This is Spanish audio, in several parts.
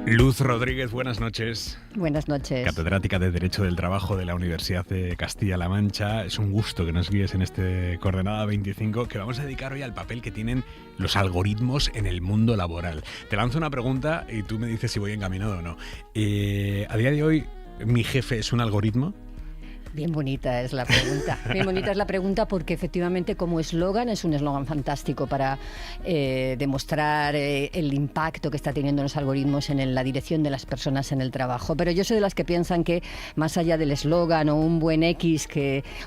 Luz Rodríguez, buenas noches. Buenas noches. Catedrática de Derecho del Trabajo de la Universidad de Castilla-La Mancha. Es un gusto que nos guíes en este Coordenada 25 que vamos a dedicar hoy al papel que tienen los algoritmos en el mundo laboral. Te lanzo una pregunta y tú me dices si voy encaminado o no. A día de hoy, ¿mi jefe es un algoritmo? Bien bonita es la pregunta. Bien bonita es la pregunta porque efectivamente como eslogan es un eslogan fantástico para demostrar el impacto que está teniendo los algoritmos en la dirección de las personas en el trabajo. Pero yo soy de las que piensan que más allá del eslogan o un buen X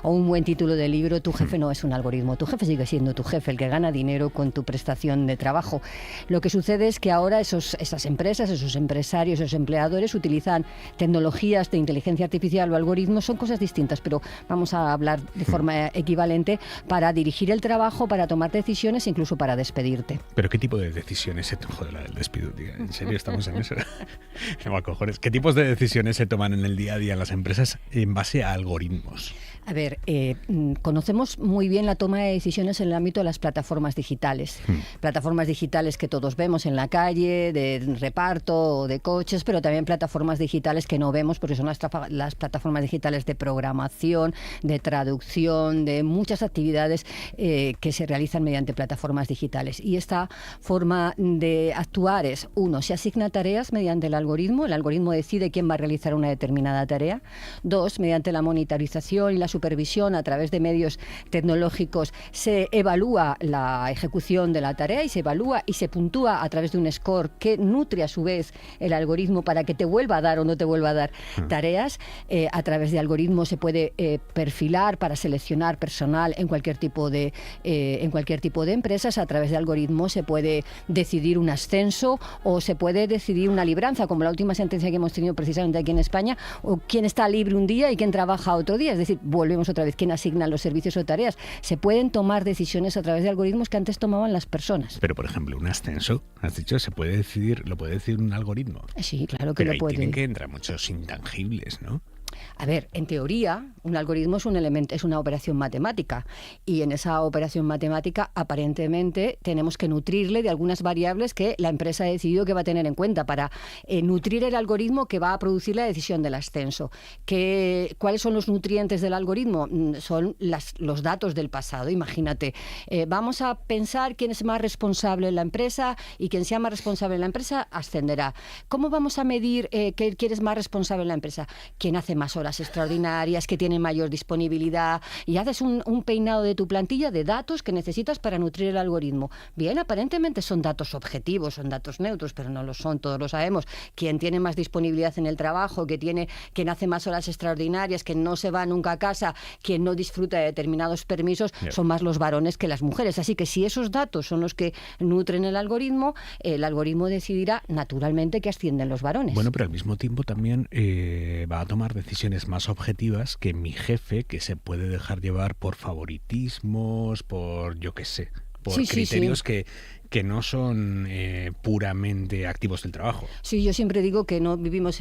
o un buen título de libro, tu jefe no es un algoritmo. Tu jefe sigue siendo tu jefe, el que gana dinero con tu prestación de trabajo. Lo que sucede es que ahora esas empresas, esos empresarios, esos empleadores utilizan tecnologías de inteligencia artificial o algoritmos, son cosas distintas, pero vamos a hablar de forma equivalente para dirigir el trabajo, para tomar decisiones, incluso para despedirte. ¿Pero qué tipo de decisiones se toman? Joder, la del despido, tío. ¿En serio estamos en eso? No, cojones. ¿Qué tipos de decisiones se toman en el día a día en las empresas en base a algoritmos? A ver, conocemos muy bien la toma de decisiones en el ámbito de las plataformas digitales. Plataformas digitales que todos vemos en la calle, de reparto o de coches, pero también plataformas digitales que no vemos porque son las plataformas digitales de programación, de traducción, de muchas actividades que se realizan mediante plataformas digitales. Y esta forma de actuar es, uno, se asigna tareas mediante el algoritmo decide quién va a realizar una determinada tarea. Dos, mediante la monitorización y la supervisión a través de medios tecnológicos se evalúa la ejecución de la tarea y se evalúa y se puntúa a través de un score que nutre a su vez el algoritmo para que te vuelva a dar o no te vuelva a dar tareas. A través de algoritmos se puede perfilar para seleccionar personal en cualquier tipo de empresas. A través de algoritmos se puede decidir un ascenso o se puede decidir una libranza, como la última sentencia que hemos tenido precisamente aquí en España, o quién está libre un día y quién trabaja otro día. Es decir, volvemos otra vez, quién asigna los servicios o tareas. Se pueden tomar decisiones a través de algoritmos que antes tomaban las personas. Pero, por ejemplo, un ascenso, has dicho, lo puede decidir un algoritmo. Sí, claro que lo puede. Pero ahí tienen que entrar muchos intangibles, ¿no? A ver, en teoría, un algoritmo es un elemento, es una operación matemática y en esa operación matemática aparentemente tenemos que nutrirle de algunas variables que la empresa ha decidido que va a tener en cuenta para nutrir el algoritmo que va a producir la decisión del ascenso. ¿Cuáles son los nutrientes del algoritmo? Son los datos del pasado. Imagínate, vamos a pensar quién es más responsable en la empresa y quien sea más responsable en la empresa ascenderá. ¿Cómo vamos a medir quién es más responsable en la empresa? ¿Quién hace más horas extraordinarias, que tiene mayor disponibilidad? Y haces un peinado de tu plantilla de datos que necesitas para nutrir el algoritmo. Bien, aparentemente son datos objetivos, son datos neutros, pero no lo son, todos lo sabemos. Quien tiene más disponibilidad en el trabajo, quien hace más horas extraordinarias, que no se va nunca a casa, quien no disfruta de determinados permisos, son más los varones que las mujeres. Así que si esos datos son los que nutren el algoritmo decidirá naturalmente que ascienden los varones. Bueno, pero al mismo tiempo también va a tomar decisiones más objetivas que mi jefe, que se puede dejar llevar por favoritismos, por yo qué sé, por criterios que no son puramente activos del trabajo. Sí, yo siempre digo que no vivíamos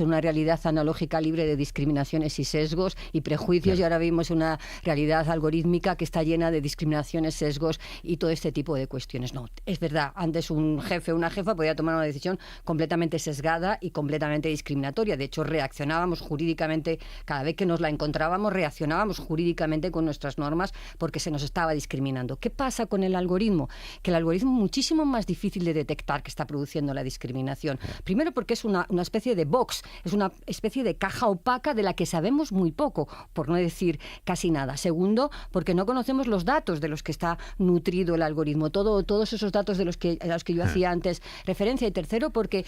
en una realidad analógica libre de discriminaciones y sesgos y prejuicios, claro. Y ahora vivimos una realidad algorítmica que está llena de discriminaciones, sesgos y todo este tipo de cuestiones. No, es verdad, antes un jefe o una jefa podía tomar una decisión completamente sesgada y completamente discriminatoria. De hecho, reaccionábamos jurídicamente, cada vez que nos la encontrábamos, reaccionábamos jurídicamente con nuestras normas porque se nos estaba discriminando. ¿Qué pasa con el algoritmo? Que el algoritmo es muchísimo más difícil de detectar que está produciendo la discriminación. Primero porque es una especie de box, es una especie de caja opaca de la que sabemos muy poco, por no decir casi nada. Segundo, porque no conocemos los datos de los que está nutrido el algoritmo, todos esos datos a los que yo hacía antes referencia. Y tercero, porque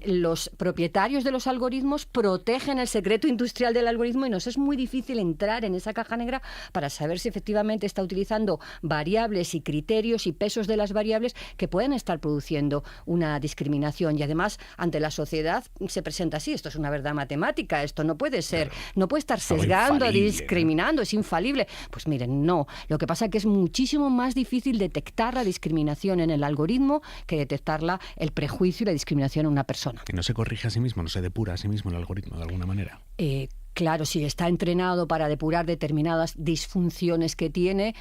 los propietarios de los algoritmos protegen el secreto industrial del algoritmo y nos es muy difícil entrar en esa caja negra para saber si efectivamente está utilizando variables y criterios y pesos de las variables que pueden estar produciendo una discriminación. Y además, ante la sociedad se presenta así: esto es una verdad matemática, esto no puede ser, claro. No puede estar sesgando, discriminando, es infalible. Pues miren, no. Lo que pasa es que es muchísimo más difícil detectar la discriminación en el algoritmo que detectarla, el prejuicio y la discriminación en una persona. ¿Que no se corrige a sí mismo, no se depura a sí mismo el algoritmo de alguna manera? Claro, si está entrenado para depurar determinadas disfunciones que tiene,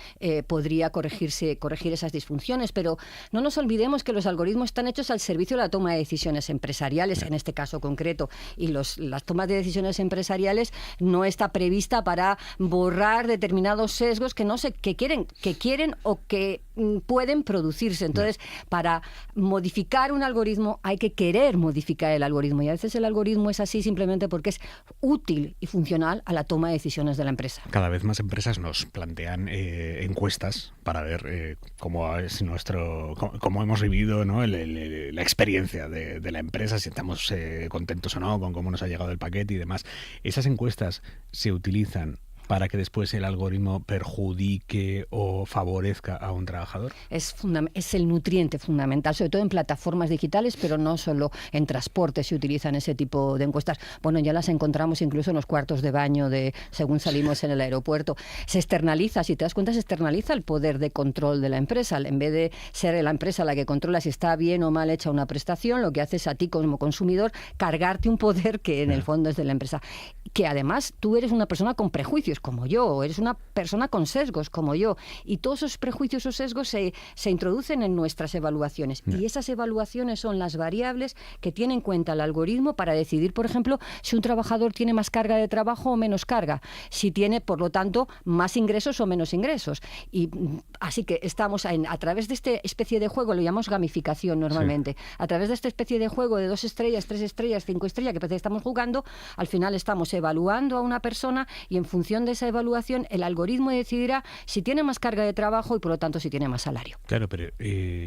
podría corregir esas disfunciones, pero no nos olvidemos que los algoritmos están hechos al servicio de la toma de decisiones empresariales, en este caso concreto, y las tomas de decisiones empresariales no está prevista para borrar determinados sesgos que quieren o que pueden producirse. Entonces, para modificar un algoritmo hay que querer modificar el algoritmo, y a veces el algoritmo es así simplemente porque es útil y funcional a la toma de decisiones de la empresa. Cada vez más empresas nos plantean encuestas para ver cómo es cómo hemos vivido, ¿no? la experiencia de la empresa, si estamos contentos o no con cómo nos ha llegado el paquete y demás. Esas encuestas se utilizan para que después el algoritmo perjudique o favorezca a un trabajador? Es el nutriente fundamental, sobre todo en plataformas digitales, pero no solo en transporte se utilizan ese tipo de encuestas. Bueno, ya las encontramos incluso en los cuartos de baño según salimos en el aeropuerto. Se externaliza, si te das cuenta, se externaliza el poder de control de la empresa. En vez de ser la empresa la que controla si está bien o mal hecha una prestación, lo que haces a ti como consumidor, cargarte un poder que en el fondo es de la empresa. Que además tú eres una persona con prejuicios como yo, o eres una persona con sesgos como yo, y todos esos prejuicios o sesgos se introducen en nuestras evaluaciones, y esas evaluaciones son las variables que tiene en cuenta el algoritmo para decidir, por ejemplo, si un trabajador tiene más carga de trabajo o menos carga, si tiene, por lo tanto, más ingresos o menos ingresos. Y así que estamos a través de esta especie de juego, lo llamamos gamificación normalmente, a través de esta especie de juego de 2 estrellas, 3 estrellas, 5 estrellas, que parece que estamos jugando, al final estamos evaluando a una persona, y en función de esa evaluación el algoritmo decidirá si tiene más carga de trabajo y por lo tanto si tiene más salario. Claro, pero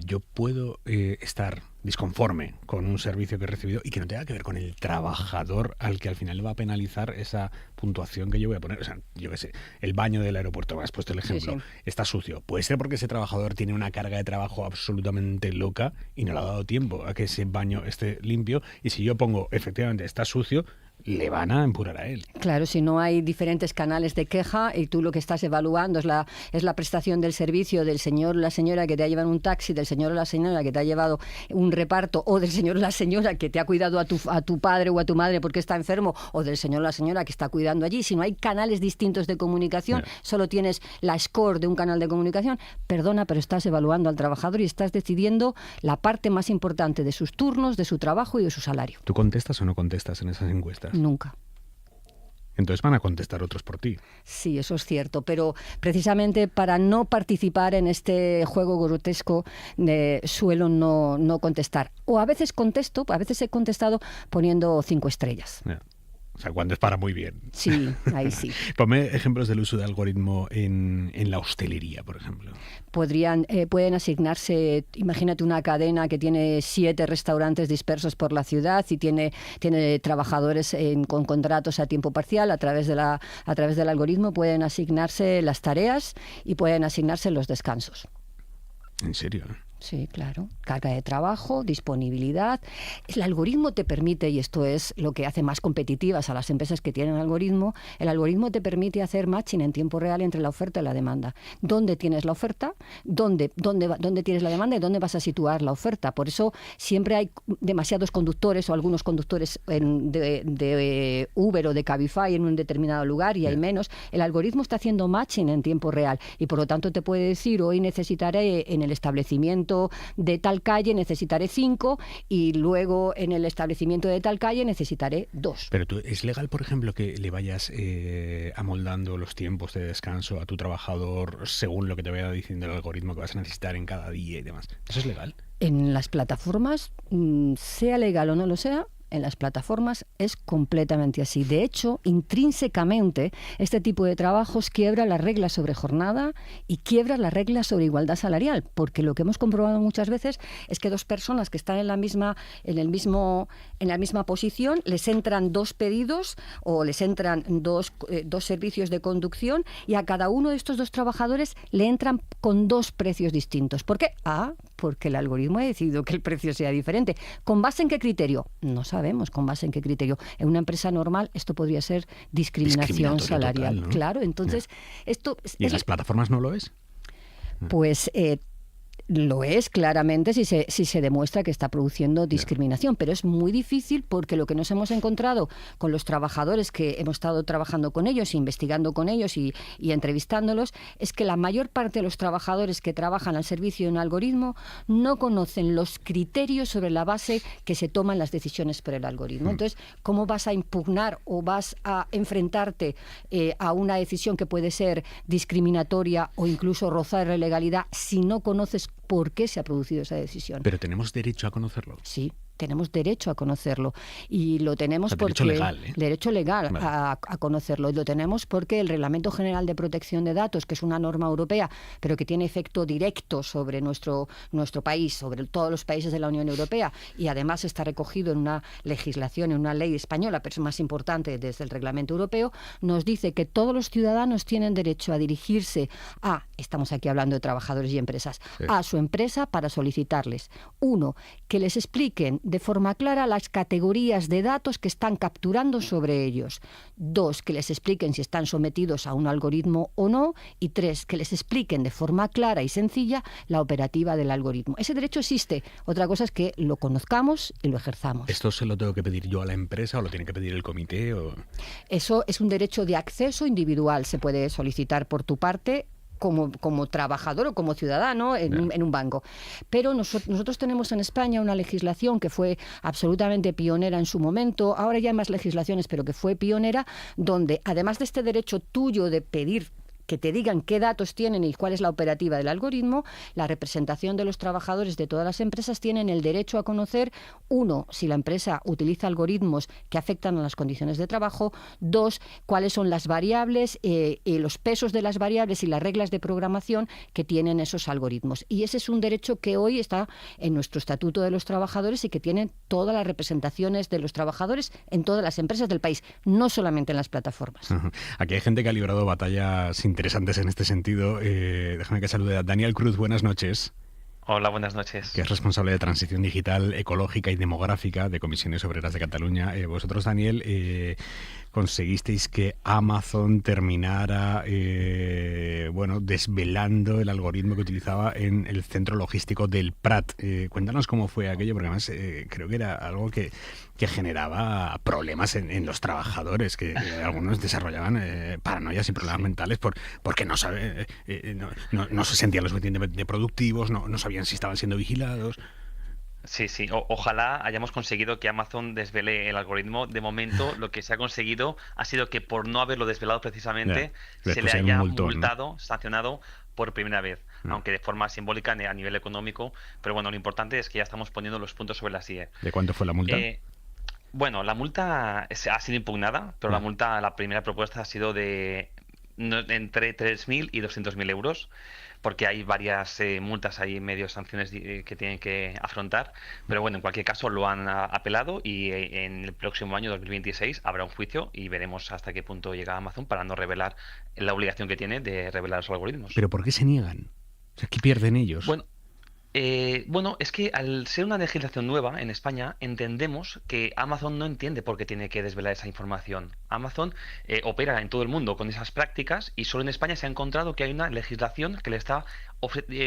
yo puedo estar disconforme con un servicio que he recibido y que no tenga que ver con el trabajador al que al final le va a penalizar esa puntuación que yo voy a poner. O sea, yo qué sé, el baño del aeropuerto, me has puesto el ejemplo, está sucio. Puede ser porque ese trabajador tiene una carga de trabajo absolutamente loca y no le ha dado tiempo a que ese baño esté limpio, y si yo pongo efectivamente está sucio, le van a empurar a él. Claro, si no hay diferentes canales de queja y tú lo que estás evaluando es la prestación del servicio del señor o la señora que te ha llevado en un taxi, del señor o la señora que te ha llevado un reparto, o del señor o la señora que te ha cuidado a tu padre o a tu madre porque está enfermo, o del señor o la señora que está cuidando allí. Si no hay canales distintos de comunicación, solo tienes la score de un canal de comunicación, perdona, pero estás evaluando al trabajador y estás decidiendo la parte más importante de sus turnos, de su trabajo y de su salario. ¿Tú contestas o no contestas en esas encuestas? Nunca. Entonces van a contestar otros por ti. Sí, eso es cierto, pero precisamente para no participar en este juego grotesco suelo no contestar. O a veces contesto, a veces he contestado poniendo 5 estrellas. O sea, cuando es para muy bien. Sí, ahí sí. Ponme ejemplos del uso de algoritmo en la hostelería, por ejemplo. Pueden asignarse, imagínate una cadena que tiene 7 restaurantes dispersos por la ciudad y tiene trabajadores con contratos a tiempo parcial. A través del algoritmo pueden asignarse las tareas y pueden asignarse los descansos. ¿En serio? Sí, claro. Carga de trabajo, disponibilidad. El algoritmo te permite, y esto es lo que hace más competitivas a las empresas que tienen algoritmo, el algoritmo te permite hacer matching en tiempo real entre la oferta y la demanda. ¿Dónde tienes la oferta? ¿Dónde tienes la demanda? ¿Y dónde vas a situar la oferta? Por eso siempre hay demasiados conductores o algunos conductores de Uber o de Cabify en un determinado lugar y hay menos. El algoritmo está haciendo matching en tiempo real y por lo tanto te puede decir, hoy necesitaré en el establecimiento de tal calle necesitaré 5 y luego en el establecimiento de tal calle necesitaré 2. Pero ¿es legal, por ejemplo, que le vayas amoldando los tiempos de descanso a tu trabajador según lo que te vaya diciendo el algoritmo que vas a necesitar en cada día y demás? ¿Eso es legal? En las plataformas, sea legal o no lo sea, en las plataformas es completamente así. De hecho, intrínsecamente, este tipo de trabajos quiebra las reglas sobre jornada y quiebra las reglas sobre igualdad salarial, porque lo que hemos comprobado muchas veces es que 2 personas que están en la misma posición, les entran 2 pedidos o les entran dos servicios de conducción y a cada uno de estos 2 trabajadores le entran con 2 precios distintos. ¿Por qué? Porque el algoritmo ha decidido que el precio sea diferente. ¿Con base en qué criterio? No sabemos con base en qué criterio. En una empresa normal esto podría ser discriminación salarial. Total, ¿no? Claro, entonces esto... ¿Y en las plataformas no lo es? Pues Lo es claramente si se demuestra que está produciendo discriminación, pero es muy difícil porque lo que nos hemos encontrado con los trabajadores que hemos estado trabajando con ellos, investigando con ellos y entrevistándolos, es que la mayor parte de los trabajadores que trabajan al servicio de un algoritmo no conocen los criterios sobre la base que se toman las decisiones por el algoritmo. Entonces, ¿cómo vas a impugnar o vas a enfrentarte a una decisión que puede ser discriminatoria o incluso rozar la ilegalidad si no conoces por qué se ha producido esa decisión? Pero tenemos derecho a conocerlo. Sí. Tenemos derecho a conocerlo y lo tenemos porque... Derecho legal, ¿eh? Derecho legal vale. a conocerlo. Y lo tenemos porque el Reglamento General de Protección de Datos, que es una norma europea, pero que tiene efecto directo sobre nuestro país, sobre todos los países de la Unión Europea, y además está recogido en una legislación, en una ley española, pero es más importante desde el Reglamento Europeo, nos dice que todos los ciudadanos tienen derecho a dirigirse estamos aquí hablando de trabajadores y empresas, sí, a su empresa para solicitarles, 1, que les expliquen de forma clara las categorías de datos que están capturando sobre ellos. 2, que les expliquen si están sometidos a un algoritmo o no. Y 3, que les expliquen de forma clara y sencilla la operativa del algoritmo. Ese derecho existe. Otra cosa es que lo conozcamos y lo ejerzamos. ¿Esto se lo tengo que pedir yo a la empresa o lo tiene que pedir el comité? Eso es un derecho de acceso individual. Se puede solicitar por tu parte como trabajador o como ciudadano en un banco. Pero nosotros tenemos en España una legislación que fue absolutamente pionera en su momento, ahora ya hay más legislaciones, pero que fue pionera, donde además de este derecho tuyo de pedir que te digan qué datos tienen y cuál es la operativa del algoritmo, la representación de los trabajadores de todas las empresas tienen el derecho a conocer, 1, si la empresa utiliza algoritmos que afectan a las condiciones de trabajo, 2, cuáles son las variables, los pesos de las variables y las reglas de programación que tienen esos algoritmos. Y ese es un derecho que hoy está en nuestro Estatuto de los Trabajadores y que tienen todas las representaciones de los trabajadores en todas las empresas del país, no solamente en las plataformas. Aquí hay gente que ha librado batallas interesantes en este sentido. Déjame que salude a Daniel Cruz. Buenas noches. Hola, buenas noches. Que es responsable de transición digital, ecológica y demográfica de Comisiones Obreras de Cataluña. Vosotros, Daniel, conseguisteis que Amazon terminara desvelando el algoritmo que utilizaba en el centro logístico del Prat. Cuéntanos cómo fue aquello, porque además creo que era algo que generaba problemas en los trabajadores, que algunos desarrollaban paranoias y problemas mentales porque no se sentían lo suficientemente productivos, no sabían si estaban siendo vigilados. Sí, ojalá hayamos conseguido que Amazon desvele el algoritmo. De momento, lo que se ha conseguido ha sido que por no haberlo desvelado precisamente, se le haya multado, sancionado por primera vez, aunque de forma simbólica a nivel económico. Pero bueno, lo importante es que ya estamos poniendo los puntos sobre las IE. ¿De cuánto fue la multa? Bueno, la multa ha sido impugnada, pero la primera propuesta ha sido de entre 3.000 y 200.000 euros, porque hay varias multas, hay medios sanciones que tienen que afrontar, pero bueno, en cualquier caso lo han apelado y en el próximo año 2026 habrá un juicio y veremos hasta qué punto llega Amazon para no revelar la obligación que tiene de revelar los algoritmos. ¿Pero por qué se niegan? O sea, ¿qué pierden ellos? Bueno, es que al ser una legislación nueva en España, entendemos que Amazon no entiende por qué tiene que desvelar esa información. Amazon opera en todo el mundo con esas prácticas y solo en España se ha encontrado que hay una legislación que le está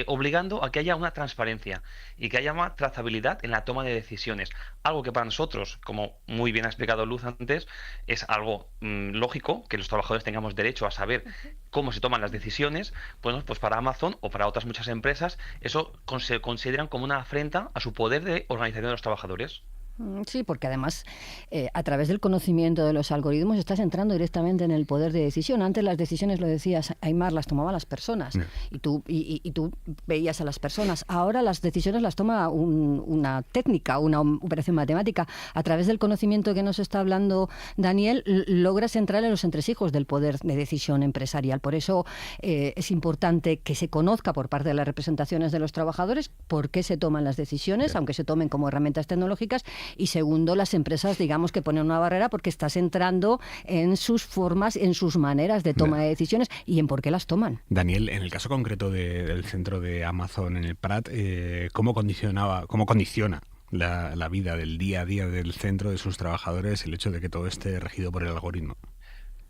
obligando a que haya una transparencia y que haya una trazabilidad en la toma de decisiones. Algo que para nosotros, como muy bien ha explicado Luz antes, es algo lógico, que los trabajadores tengamos derecho a saber cómo se toman las decisiones. Bueno, pues para Amazon o para otras muchas empresas, eso se consideran como una afrenta a su poder de organización de los trabajadores. Sí, porque además a través del conocimiento de los algoritmos estás entrando directamente en el poder de decisión. Antes las decisiones, lo decías, Aimar, las tomaban las personas y tú veías a las personas. Ahora las decisiones las toma una técnica, una operación matemática. A través del conocimiento que nos está hablando Daniel, logras entrar en los entresijos del poder de decisión empresarial. Por eso es importante que se conozca por parte de las representaciones de los trabajadores por qué se toman las decisiones, aunque se tomen como herramientas tecnológicas. Y segundo, las empresas, digamos, que ponen una barrera porque estás entrando en sus formas, en sus maneras de toma de decisiones y en por qué las toman. Daniel, en el caso concreto del centro de Amazon en el Prat, ¿cómo condiciona la vida del día a día del centro de sus trabajadores el hecho de que todo esté regido por el algoritmo?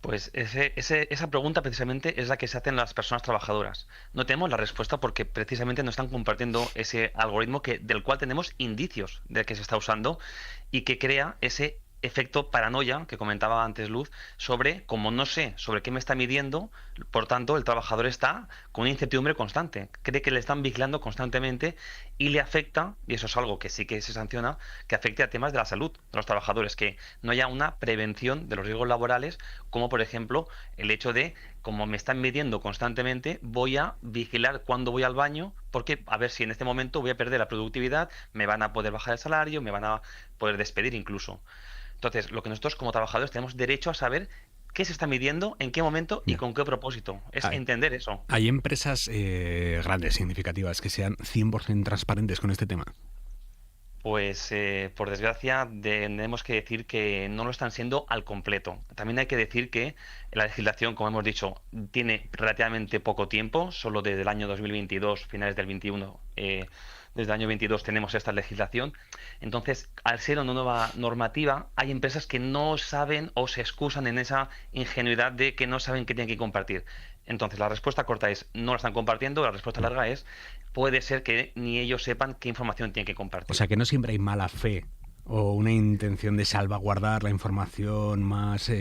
Pues esa pregunta precisamente es la que se hacen las personas trabajadoras. No tenemos la respuesta porque precisamente no están compartiendo ese algoritmo del cual tenemos indicios de que se está usando y que crea ese efecto paranoia que comentaba antes Luz sobre, como no sé sobre qué me está midiendo, por tanto el trabajador está con una incertidumbre constante, cree que le están vigilando constantemente y le afecta, y eso es algo que sí que se sanciona, que afecte a temas de la salud de los trabajadores, que no haya una prevención de los riesgos laborales, como por ejemplo el hecho de, como me están midiendo constantemente, voy a vigilar cuándo voy al baño, porque a ver si en este momento voy a perder la productividad, me van a poder bajar el salario, me van a poder despedir incluso. Entonces, lo que nosotros como trabajadores tenemos derecho a saber qué se está midiendo, en qué momento y Ya. con qué propósito. Es Hay, entender eso. hay empresas grandes, significativas, que sean 100% transparentes con este tema. Pues por desgracia tenemos que decir que no lo están siendo al completo. También hay que decir que la legislación, como hemos dicho, tiene relativamente poco tiempo, solo desde el año 2022, finales del 21, desde el año 22 tenemos esta legislación. Entonces, al ser una nueva normativa, hay empresas que no saben o se excusan en esa ingenuidad de que no saben qué tienen que compartir. Entonces, la respuesta corta es no lo están compartiendo, la respuesta larga es puede ser que ni ellos sepan qué información tienen que O compartir. sea, que no siempre hay mala fe o una intención de salvaguardar la información más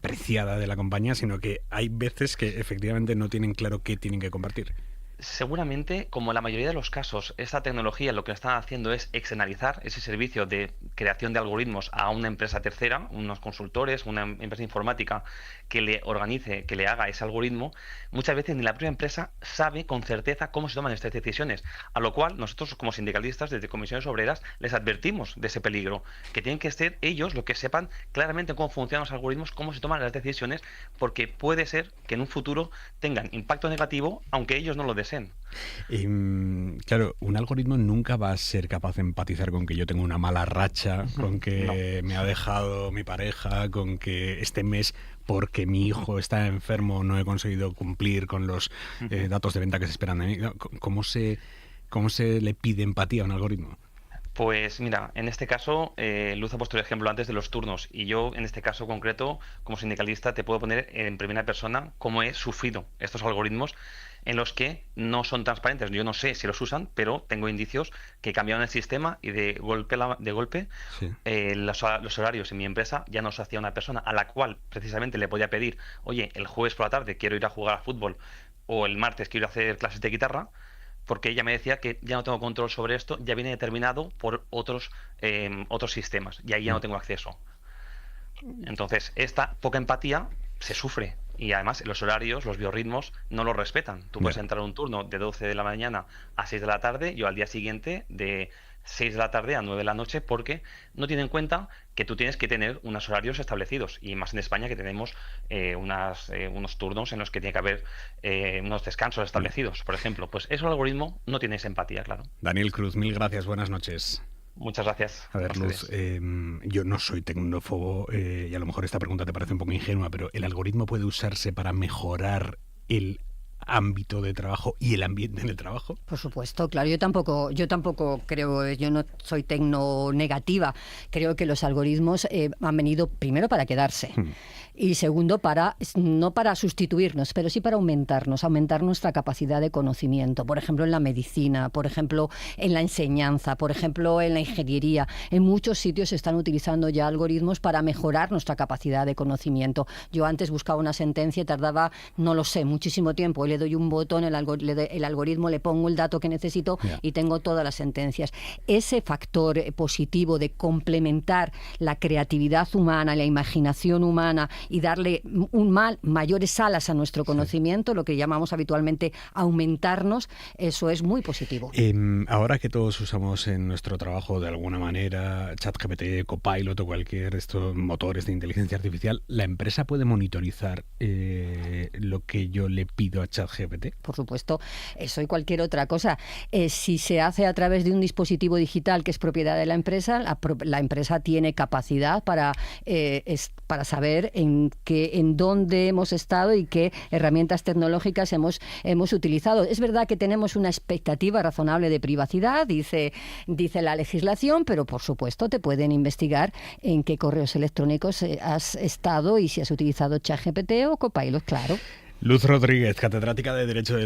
preciada de la compañía, sino que hay veces que efectivamente no tienen claro qué tienen que compartir. Seguramente, como en la mayoría de los casos, esta tecnología lo que están haciendo es externalizar ese servicio de creación de algoritmos a una empresa tercera, unos consultores, una empresa informática que le organice, que le haga ese algoritmo. Muchas veces ni la propia empresa sabe con certeza cómo se toman estas decisiones, a lo cual nosotros como sindicalistas desde Comisiones Obreras les advertimos de ese peligro, que tienen que ser ellos los que sepan claramente cómo funcionan los algoritmos, cómo se toman las decisiones, porque puede ser que en un futuro tengan impacto negativo, aunque ellos no lo deseen. Y, claro, un algoritmo nunca va a ser capaz de empatizar con que yo tengo una mala racha, con No. que me ha dejado mi pareja, con que este mes, porque mi hijo está enfermo, no he conseguido cumplir con los datos de venta que se esperan de mí. No, cómo se le pide empatía a un algoritmo? Pues mira, en este caso, Luz ha puesto el ejemplo antes de los turnos y yo en este caso concreto, como sindicalista, te puedo poner en primera persona cómo he sufrido estos algoritmos en los que no son transparentes. Yo no sé si los usan, pero tengo indicios que cambiaron el sistema y de golpe Sí. los horarios en mi empresa ya no se hacía una persona a la cual precisamente le podía pedir, oye, el jueves por la tarde quiero ir a jugar a fútbol o el martes quiero hacer clases de guitarra porque ella me decía que ya no tengo control sobre esto, ya viene determinado por otros sistemas y ahí ya no tengo acceso. Entonces, esta poca empatía se sufre y además los horarios, los biorritmos no los respetan. Tú puedes Ya. entrar a un turno de 12 de la mañana a 6 de la tarde, yo al día siguiente de 6 de la tarde a 9 de la noche porque no tienen en cuenta que tú tienes que tener unos horarios establecidos y más en España que tenemos unos turnos en los que tiene que haber unos descansos establecidos, por ejemplo. Pues eso el algoritmo no tiene esa empatía, claro. Daniel Cruz, mil gracias, buenas noches. Muchas gracias A a ver, Luz, ustedes. yo no soy tecnófobo y a lo mejor esta pregunta te parece un poco ingenua, pero ¿el algoritmo puede usarse para mejorar el ámbito de trabajo y el ambiente en el trabajo? Por supuesto, claro, yo tampoco creo, yo no soy tecno negativa, creo que los algoritmos han venido primero para quedarse y segundo no para sustituirnos, pero sí para aumentar nuestra capacidad de conocimiento, por ejemplo en la medicina, por ejemplo en la enseñanza, por ejemplo en la ingeniería, en muchos sitios se están utilizando ya algoritmos para mejorar nuestra capacidad de conocimiento. Yo antes buscaba una sentencia y tardaba, no lo sé, muchísimo tiempo. Le doy un botón, el algoritmo, le pongo el dato que necesito y tengo todas las sentencias. Ese factor positivo de complementar la creatividad humana, la imaginación humana y darle mayores alas a nuestro conocimiento, lo que llamamos habitualmente aumentarnos, eso es muy positivo. Ahora que todos usamos en nuestro trabajo de alguna manera ChatGPT, Copilot o cualquier estos motores de inteligencia artificial, ¿la empresa puede monitorizar lo que yo le pido a ChatGPT? Por supuesto, eso y cualquier otra cosa. Si se hace a través de un dispositivo digital que es propiedad de la empresa, la empresa tiene capacidad para saber en dónde hemos estado y qué herramientas tecnológicas hemos utilizado. Es verdad que tenemos una expectativa razonable de privacidad, dice la legislación, pero por supuesto te pueden investigar en qué correos electrónicos has estado y si has utilizado ChatGPT o Copilot, claro. Luz Rodríguez, catedrática de Derecho del